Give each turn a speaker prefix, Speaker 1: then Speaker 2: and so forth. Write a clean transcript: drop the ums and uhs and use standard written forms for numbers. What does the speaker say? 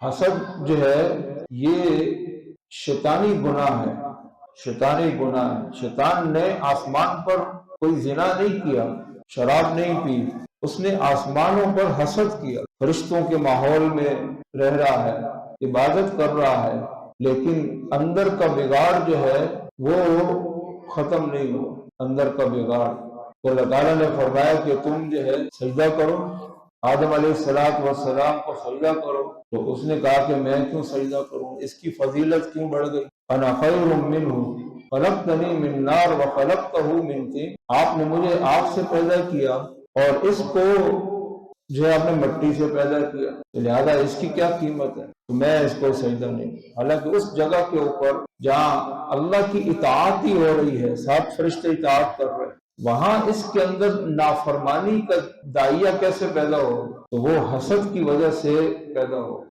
Speaker 1: हसद जो है ये शैतानी गुनाह है, शैतानी गुनाह है। शैतान ने आसमान पर कोई जिना नहीं किया, शराब नहीं पी, उसने आसमानों पर हसद किया। फरिश्तों के माहौल में रह रहा है, इबादत कर रहा है, लेकिन अंदर का बिगाड़ जो है वो खत्म नहीं हुआ, अंदर का बिगाड़। तो अल्लाह ताला ने फरमाया कि तुम जो है सजदा करो, आदम अलैहिस्सलाम को सजदा करो। तो उसने कहा कि मैं क्यों सजदा करूं, इसकी फजीलत क्यों बढ़ गई। अना खैरुम मिन्हु खलक़तनी मिन नार व खलक़तहु मिन तीन, आपने मुझे आग से पैदा किया और इसको जो है आपने मिट्टी से पैदा किया, तो लिहाजा इसकी क्या कीमत है, तो मैं इसको सजदा नहीं। हालांकि उस जगह के ऊपर जहाँ अल्लाह की इताअत ही हो रही है, सात फरिश्ते इताअत कर रहे हैं, वहां इसके अंदर नाफरमानी का दाइया कैसे पैदा हो, तो वो हसद की वजह से पैदा हो।